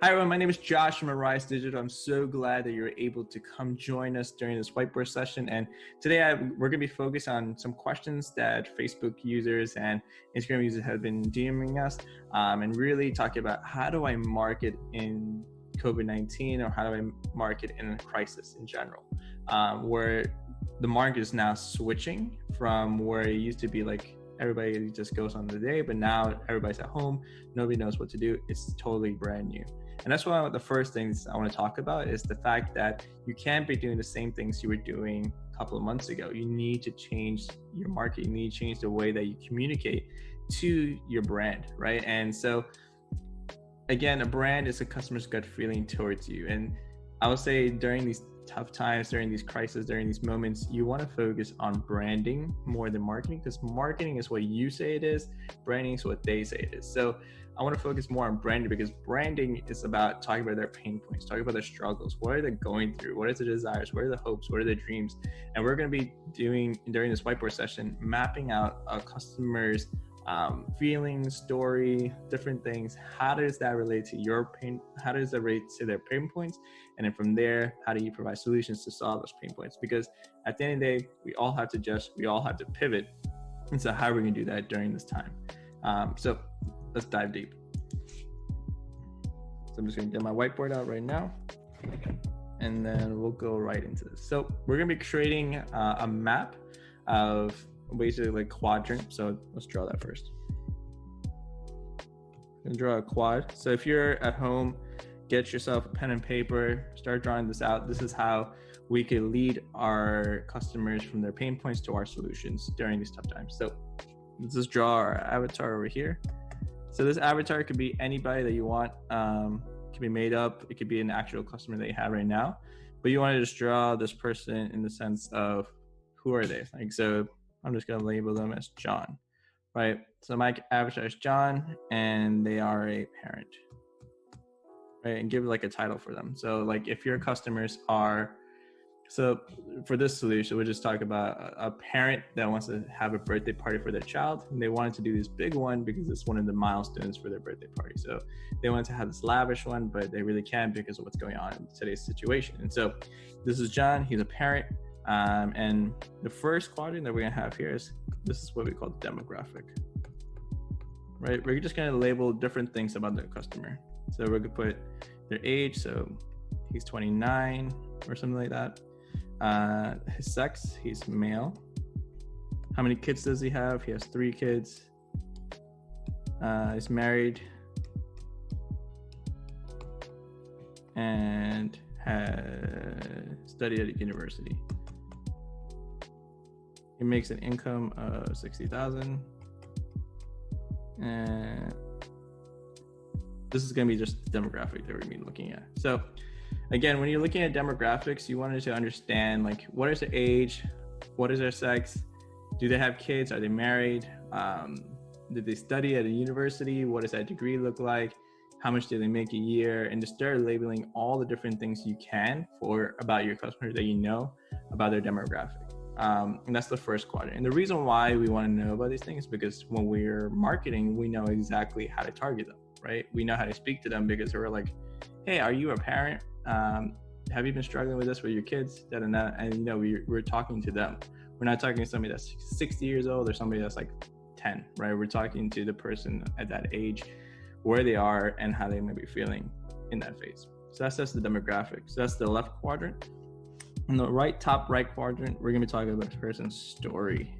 Hi everyone, my name is Josh from Arise Digital. I'm so glad that you're able to come join us during this whiteboard session. And today we're going to be focused on some questions that Facebook users and Instagram users have been DMing us, and really talking about how do I market in COVID-19, or how do I market in a crisis in general, where the market is now switching from where it used to be like everybody just goes on the day, but now everybody's at home, nobody knows what to do. It's totally brand new. And that's one of the first things I want to talk about is the fact that you can't be doing the same things you were doing a couple of months ago. You need to change your market. You need to change the way that you communicate to your brand, right? And so again, a brand is a customer's gut feeling towards you. And I would say during these tough times, during these crises, during these moments, you want to focus on branding more than marketing, because marketing is what you say it is, branding is what they say it is. So I want to focus more on branding, because branding is about talking about their pain points, talking about their struggles, what are they going through, what are the desires, what are the hopes, what are the dreams. And we're going to be doing, during this whiteboard session, mapping out a customer's feelings, story, different things. How does that relate to your pain? How does that relate to their pain points? And then from there, how do you provide solutions to solve those pain points? Because at the end of the day, we all have to adjust, we all have to pivot. And so how are we going to do that during this time? So let's dive deep. So I'm just going to get my whiteboard out right now, and then we'll go right into this. So we're going to be creating a map of basically like quadrant. So let's draw that first. I'm going to draw a quad. So if you're at home, get yourself a pen and paper, start drawing this out. This is how we can lead our customers from their pain points to our solutions during these tough times. So let's just draw our avatar over here. So this avatar could be anybody that you want. It could be made up. It could be an actual customer that you have right now, but you want to just draw this person in the sense of who are they? Like, so I'm just going to label them as John, right? So my avatar is John, and they are a parent, right? And give like a title for them. So like if your customers are, so for this solution, we'll just talk about a parent that wants to have a birthday party for their child, and they wanted to do this big one because it's one of the milestones for their birthday party. So they wanted to have this lavish one, but they really can't because of what's going on in today's situation. And so this is John, he's a parent. And the first quadrant that we're gonna have here is, this is what we call demographic, right? We're just gonna label different things about their customer. So we're gonna put their age, so he's 29 or something like that. His sex, he's male. How many kids does he have? He has 3 kids. He's married and has studied at a university. He makes an income of $60,000, and this is going to be just the demographic that we're going to be looking at. So again, when you're looking at demographics, you wanted to understand like, what is their age, what is their sex, do they have kids, are they married, did they study at a university, what does that degree look like, how much do they make a year, and just start labeling all the different things you can for about your customers that you know about their demographic. And that's the first quadrant. And the reason why we want to know about these things is because when we're marketing, we know exactly how to target them, right? We know how to speak to them because we're like, hey, are you a parent? Have you been struggling with this with your kids? And you know, we're talking to them. We're not talking to somebody that's 60 years old or somebody that's like 10, right? We're talking to the person at that age, where they are and how they may be feeling in that phase. So that's just the demographic. So that's the left quadrant. In the top right quadrant, we're gonna be talking about this person's story,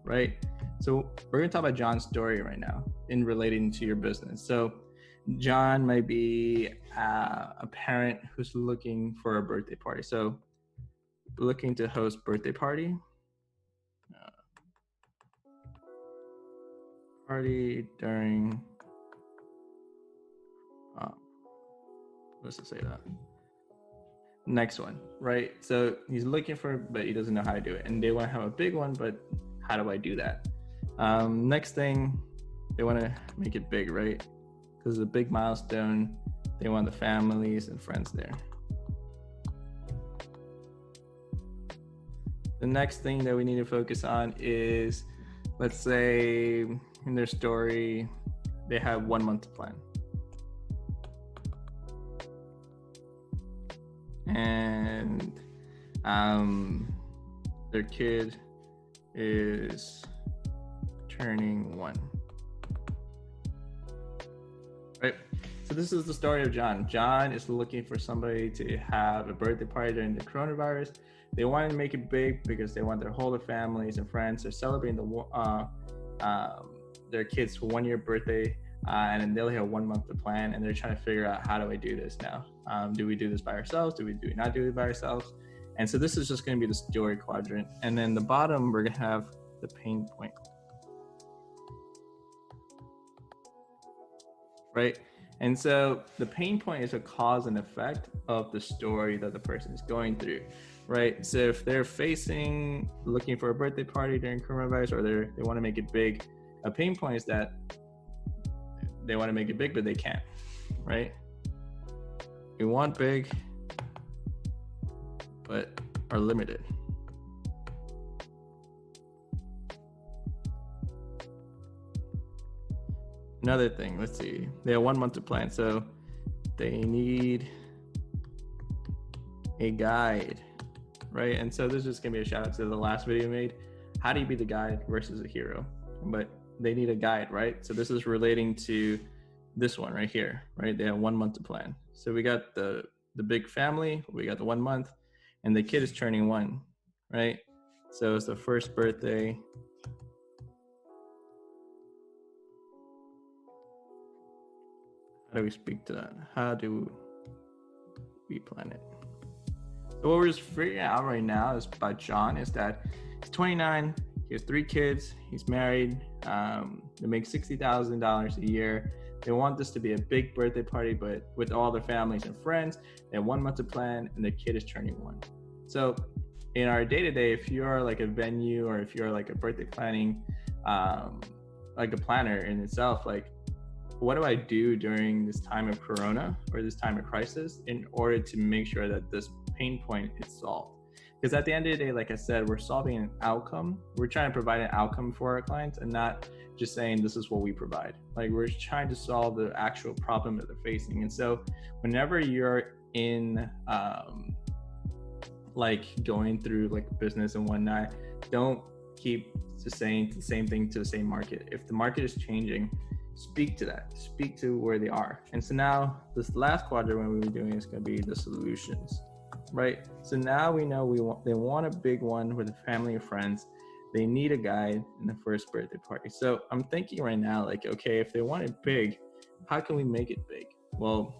right? So we're gonna talk about John's story right now in relating to your business. So John might be a parent who's looking for a birthday party. So looking to host birthday party. Party during, let's just say that. Next one, right? So he's looking for, but he doesn't know how to do it. And they want to have a big one, but how do I do that? Next thing, they want to make it big, right? Because it's a big milestone. They want the families and friends there. The next thing that we need to focus on is, let's say in their story, they have 1 month to plan. and their kid is turning 1. Right. So this is the story of John. John is looking for somebody to have a birthday party during the coronavirus. They wanted to make it big because they want their whole families and friends. They're celebrating their kids' 1-year birthday, and then they only have 1 month to plan. And they're trying to figure out, how do I do this now? Do we do this by ourselves? Do we not do it by ourselves? And so this is just going to be the story quadrant. And then the bottom, we're going to have the pain point. Right? And so the pain point is a cause and effect of the story that the person is going through, right? So if they're looking for a birthday party during coronavirus, or they want to make it big, a pain point is that they want to make it big, but they can't, right? We want big, but are limited. Another thing, let's see. They have 1 month to plan, so they need a guide, right? And so this is just gonna be a shout out to the last video I made. How do you be the guide versus a hero? But they need a guide, right? So this is relating to this one right here, right? They have 1 month to plan. So we got the big family, we got the 1 month, and the kid is turning 1, right? So it's the first birthday. How do we speak to that? How do we plan it? So what we're just figuring out right now is about John is that he's 29, he has 3 kids, he's married, they make $60,000 a year. They want this to be a big birthday party, but with all their families and friends. They have 1 month to plan, and the kid is turning 1. So in our day-to-day, if you're like a venue, or if you're like a birthday planning, like a planner in itself, like, what do I do during this time of Corona or this time of crisis in order to make sure that this pain point is solved? Because at the end of the day, like I said, we're solving an outcome. We're trying to provide an outcome for our clients, and not just saying this is what we provide. Like, we're trying to solve the actual problem that they're facing. And so whenever you're in like going through like business and whatnot, don't keep saying the same thing to the same market. If the market is changing, speak to that, speak to where they are. And so now this last quadrant when we were doing is going to be the solutions, right? So now we know they want a big one with a family and friends. They need a guide in the first birthday party. So I'm thinking right now, like, okay, if they want it big, how can we make it big? Well,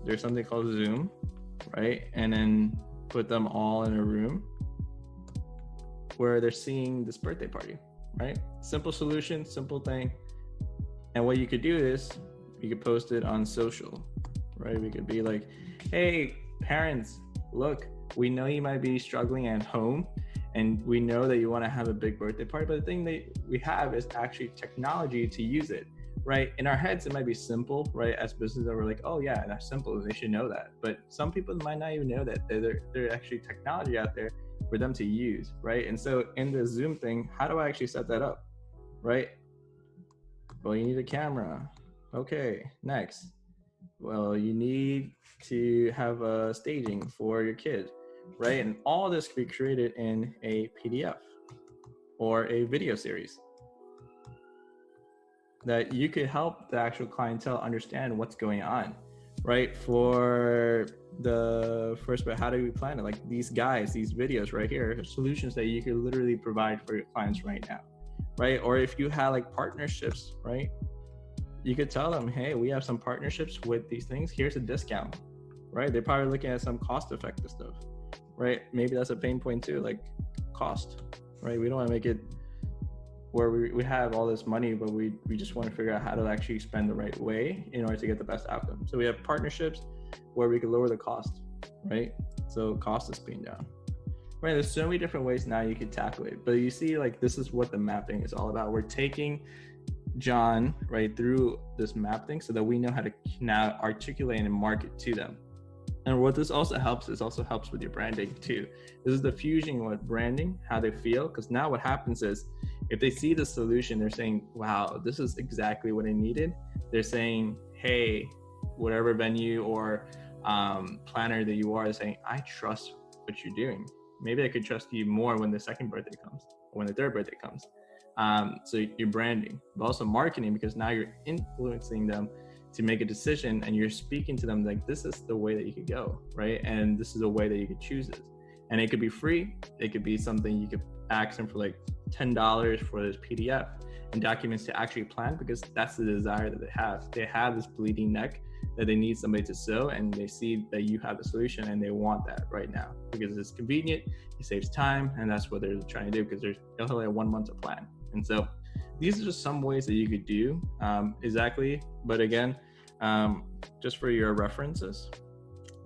there's something called Zoom, right? And then put them all in a room where they're seeing this birthday party, right? Simple solution, simple thing. And what you could do is you could post it on social, right? We could be like, hey, parents, look, we know you might be struggling at home, and we know that you want to have a big birthday party, but the thing that we have is actually technology to use it, right? In our heads, it might be simple, right? As business, we're like, oh yeah, that's simple, they should know that. But some people might not even know that there's actually technology out there for them to use, right? And so in the Zoom thing, how do I actually set that up, right? Well, you need a camera. Okay, next. Well, you need to have a staging for your kid, right? And all this can be created in a PDF or a video series that you could help the actual clientele understand what's going on, right? For the first bit, how do we plan it? Like these guys, these videos right here are solutions that you could literally provide for your clients right now, right? Or if you have like partnerships, right? You could tell them, hey, we have some partnerships with these things. Here's a discount, right? They're probably looking at some cost-effective stuff, right? Maybe that's a pain point too, like cost, right? We don't want to make it where we have all this money, but we just want to figure out how to actually spend the right way in order to get the best outcome. So we have partnerships where we can lower the cost, right? So cost is being down. Right, there's so many different ways now you could tackle it, but you see, like, this is what the mapping is all about. We're taking John right through this map thing so that we know how to now articulate and market to them. And what this also helps is also helps with your branding too. This is the fusion with branding, how they feel, because now what happens is if they see the solution, they're saying, wow, this is exactly what I needed. They're saying, hey, whatever venue or planner that you are, saying, I trust what you're doing. Maybe I could trust you more when the second birthday comes or when the third birthday comes. So you're branding, but also marketing, because now you're influencing them to make a decision, and you're speaking to them like, this is the way that you could go, right? And this is a way that you could choose this. And it could be free. It could be something you could ask them for like $10 for this PDF and documents to actually plan, because that's the desire that they have. They have this bleeding neck that they need somebody to sew, and they see that you have a solution and they want that right now because it's convenient, it saves time, and that's what they're trying to do, because there's only 1 month to plan. And so these are just some ways that you could do exactly. But again, just for your references,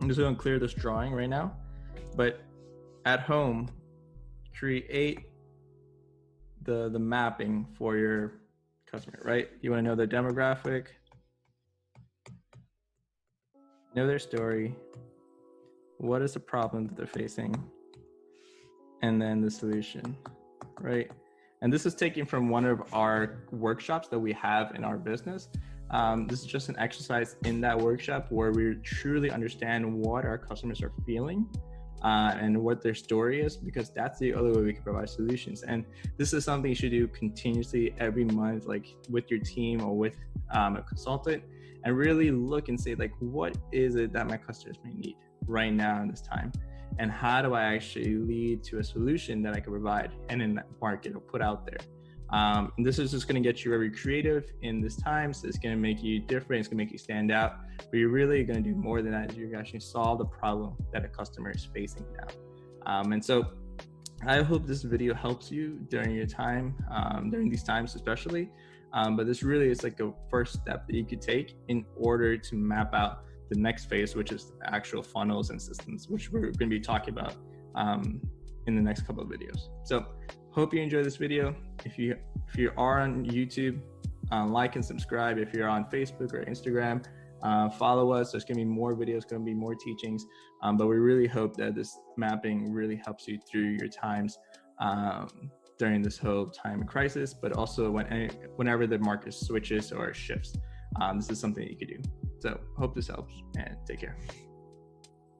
I'm just going to clear this drawing right now. But at home, create the mapping for your customer, right? You want to know their demographic, know their story, what is the problem that they're facing, and then the solution, right? And this is taken from one of our workshops that we have in our business. This is just an exercise in that workshop where we truly understand what our customers are feeling and what their story is, because that's the other way we can provide solutions. And this is something you should do continuously every month, like with your team or with a consultant, and really look and say, like, what is it that my customers may need right now in this time? And how do I actually lead to a solution that I can provide and in that market or put out there? And this is just going to get you very creative in this time. So it's going to make you different. It's going to make you stand out. But you're really going to do more than that. You're actually solve the problem that a customer is facing now. And so I hope this video helps you during your time, during these times especially. But this really is like a first step that you could take in order to map out the next phase, which is the actual funnels and systems, which we're going to be talking about in the next couple of videos. So hope you enjoyed this video. If you are on YouTube, like and subscribe. If you're on Facebook or Instagram, follow us. There's going to be more videos, going to be more teachings. But we really hope that this mapping really helps you through your times during this whole time of crisis, but also whenever the market switches or shifts. This is something you could do. So hope this helps, and take care.